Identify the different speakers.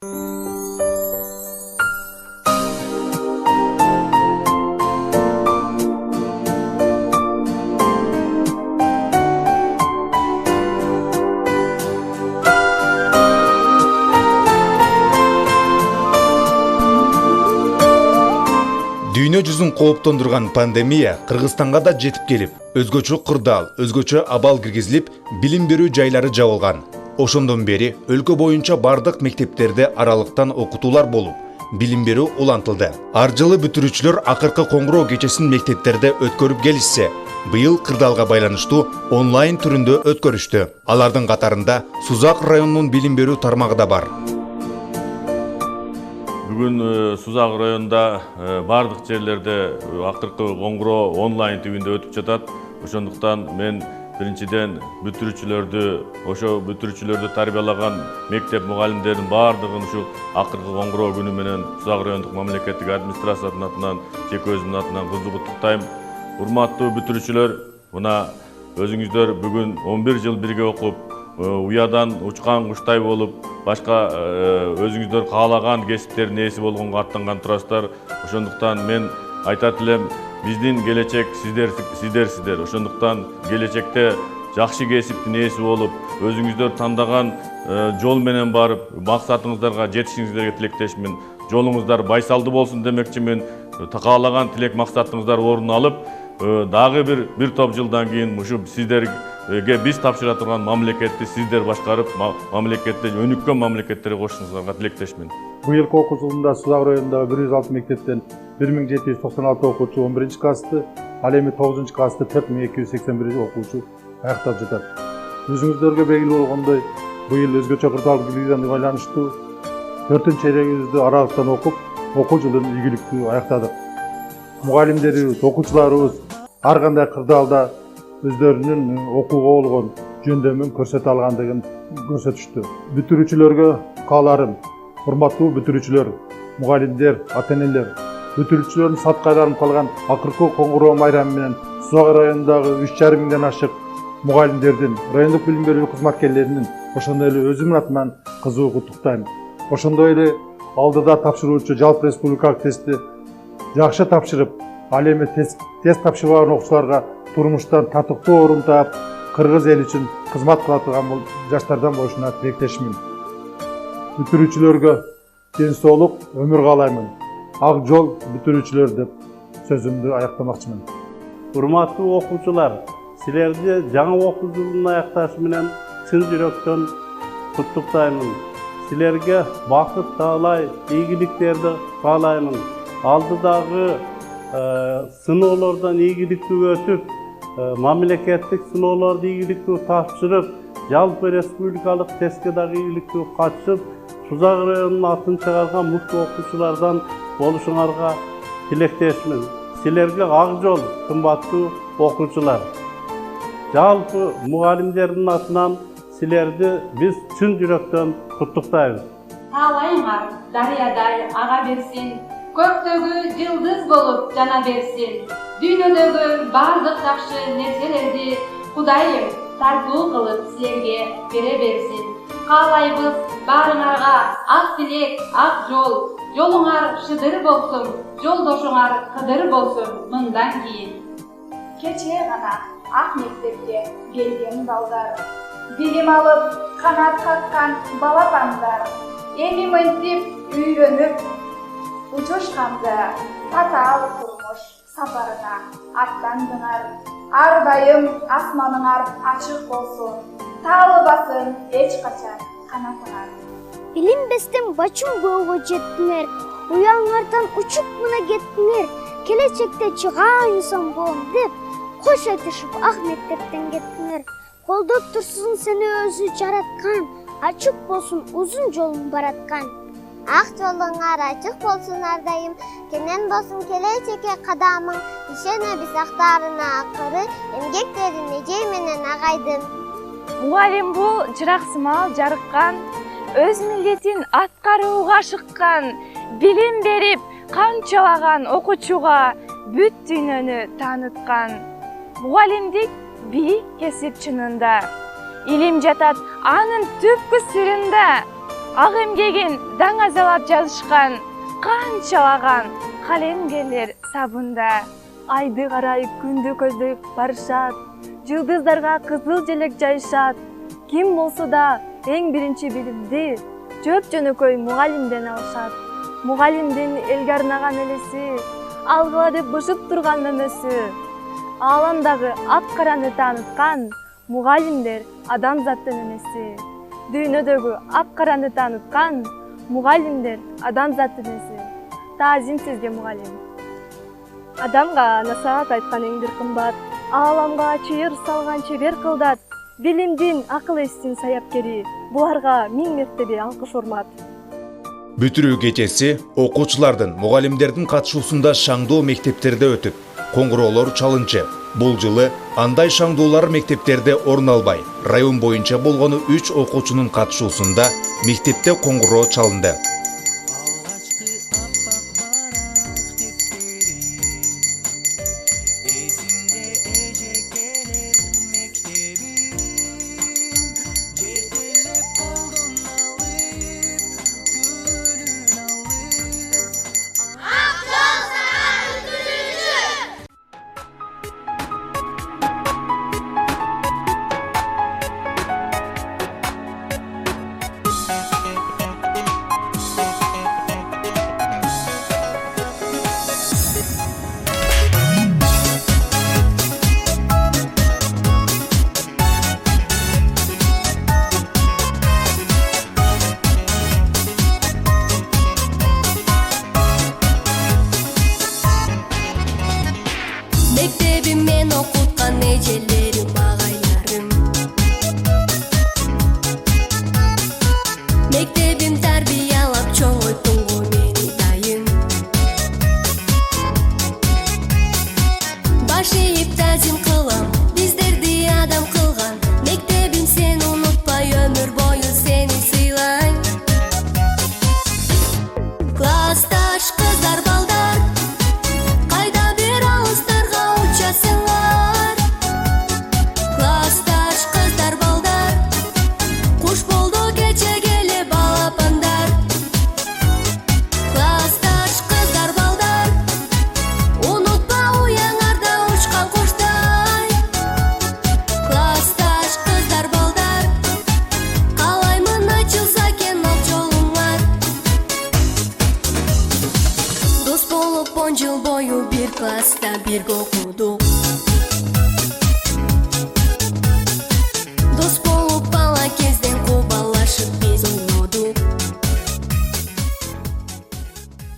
Speaker 1: Дүйнө жүзүн кооптондурган пандемия Кыргызстанга да жетип келип, өзгөчө кырдаал, өзгөчө абал киргизилип, билим берүү жайлары жабылган. Ошондон бери өлкө боюнча бардык мектептерде аралыктан окутуулар болуп, билим берүү улантылды. Ар жылы бүтүрүүчүлөр акыркы коңгуроо кечесин мектептерде өткөрүп келишсе, быйыл кырдаалга байланыштуу онлайн түрүндө өткөрүштү. Алардын катарында Сузак районунун билим берүү тармагы да бар.
Speaker 2: Бүгүн Сузак районунда бардык жерлерде акыркы коңгуроо онлайн түрүндө өтүп жатат. Ошондуктан мен биринчиден бүтүрүүчүлөрдү тарбиялаган мектеп мугалимдеринин бардыгын ушу акыркы коңгуроо күнү менен Сузак райондук мамлекеттик администрациянын атынан, жеке өзүмдүн атынан куттуктайм. Урматтуу бүтүрүүчүлөр, мына өзүңүздөр бүгүн 11 жыл бирге окуп, уядан учкан куштай болуп, башка өзүңүздөр каалаган кесиптердин ээси болгонго аттанган турасыздар. Ошондуктан мен айтат элем, биздин келечек сиздерсиздер. Ошондуктан келечекте жакшы кесиптин ээси болуп, өзүңүздөр тандаган жол менен барып, максатыңыздарга жетишиңиздерге тилектешмин. Жолуңуздар байсалдуу болсун демекчимин. Каалаган тилек максатыңыздар орун алып, дагы бир топ жылдан кийин ушу сиздерге биз тапшыра турган мамлекетти сиздер башкарып, мамлекетте өнүккөн мамлекеттерге кошушуңуздарга тилектешмин.
Speaker 3: Быйылкы окуу жылында Сузак районундагы 106 мектептен 1796 окуучу 11 классты, ал эми 9 классты 4281 окуучу аяктап жатат. Өзүңүздөргө белгилүү болгондой, быйыл өзгөчө кырдаал киргизгенге байланыштуу 4-чейрегибизди аралыктан окуп, окуу жылын ийгиликтүү аяктадык. Мугалимдерибиз, окуучуларыбыз ар кандай кырдаалда өздөрүнүн окууга болгон жөндөмүн көрсөтө алгандыгын көрсөтүштү. Бүтүрүүчүлөргө кааларым, урматтуу бүтүрүүчүлөр, мугалимдер, ата-энелер, бүтүрүүчүлөрдүн сат кайтарып калган акыркы коңгуроо майрамы менен Сузак районундагы 3,5 миңден ашык мугалимдердин, райондук билим берүү кызматкерлеринин, ошондой эле өзүмдүн атыман кызуу куттуктайм. Ошондой эле алдыда тапшыруучу жалпы республикалык тестти жакшы тапшырып, ал эми тест тапшырбаган окуучуларга турмуштан татыктуу орун таап, кыргыз эли үчүн кызмат кыла турган жаштардан болушуна тилектешмин. Бүтүрүүчүлөргө ден соолук, өмүр каалаймын. Ак жол бүтүрүүчүлөр деп сөзүмдү аяктамакчымын.
Speaker 4: Урматтуу окуучулар, силерди жаңы окуу жылынын аякташы менен чын жүрөктөн куттуктаймын. Силерге бакыт таалай, ийгиликтерди каалаймын. Алдыдагы сыноолордон ийгиликтүү өтүп, мамлекеттик сыноолорду ийгиликтүү тапшырып, жалпы республикалык тестке дагы ийгиликтүү катышып, Сузак районунун атын чыгарган мыктуу окуучулардан болушуңарга тилектешмин. Силерге ак жол, кымбаттуу окуучулар. Жалпы мугалимдердин атынан силерди биз чын жүрөктөн куттуктайбыз.
Speaker 5: Таалайыңар дарыядай ага берсин, көктөгү жылдыз болуп жана берсин. Дүйнөдөгү бардык жакшы нерселерди Кудайым тартуу кылып силерге бере берсин. Каалайбыз баарыңарга ак тилек, ак жол, жолуңар шыдыр болсун, жолдошуңар кыдыр болсун мындан кийин.
Speaker 6: Кече гана ак мектепке келген балдар, билим алып канат каккан балапандар, эми мынтип үйрөнүп учушканда татаал турмуш сапарына аттандыңар. Ар дайым асманыңар ачык болсун, таалыбасын эч качан канатыңар.
Speaker 7: Билинбестен бачым боого жеттиңер, уяңардан учуп мына кеттиңер, келечекте чыга инсан болом деп кош айтышып ак мектептен кеттиңер. Колдоп турсун сени өзү жараткан, ачык болсун узун жолун бараткан.
Speaker 8: Ак жолуңар ачык болсун ар дайым, кенен болсун келечекке кадамың, ишене бисактарына акыры, эмгектерине жей менен агайдым.
Speaker 9: Мугалим бул жыраксымал жарыккан, өз милдетин аткарууга ашыккан, билим берип камчылаган окуучуга бүт дүйнөнү тааныткан. Мугалимдик бийик кесип чынында, илим жатат анын түпкү сырында. ак эмгегин даңазалап жазышкан канчалаган калемгерлер сабында.
Speaker 10: Айды карай күндү көздөп барышат, жылдыздарга кызыл желек жайышат. Ким болсо да эң биринчи билимди жөп жөнөкөй мугалимден алышат. Мугалимдин элге арнаган элеси, алгыла деп бышып турган мөмөсү. Ааламдагы ак караны тааныткан мугалимдер адамзаттын энеси. Дүйнөдөгү ак караны тааныткан мугалимдер адамзаттын энеси. Таазим сизге мугалим. Адамга насаат айткан эң бир кымбат, ааламга чыйыр салган чебер кылдат, билимдин, акыл эстин саяпкери. Буларга миң мертебе алкыш урмат.
Speaker 1: Бүтүрүү кечеси окуучулардын, мугалимдердин катышуусунда шаңдоо мектептерде өтүп, коңгуроолор чалынчы. Бул жылы андай шаңдоолар мектептерде орун албай, район боюнча болгону 3 окуучунун катышуусунда мектепте коңгуроо чалынды.
Speaker 11: Mektebimden okutkan ecelerim, ağaylarım. Mektebim tarbiyalap çoğuytun meni dayım. Baş eğip tazim kılam, bizlerdi adam kılgan. Mektebim sen unutpay, ömür boyu seni sıylayım. Klastaş kızlar baldar, kayda bir ağızlarga uçasınlar. Klastaş kızlar baldar, kuş buldu gece gelip balapandar. Klastaş kızlar baldar, unutma uyanarda uçkan kuştay. Klastaş kızlar baldar, kalaymun açılsa kenal jolunlar. Dost bolup 10 yıl boyu bir klasta birge okuduk.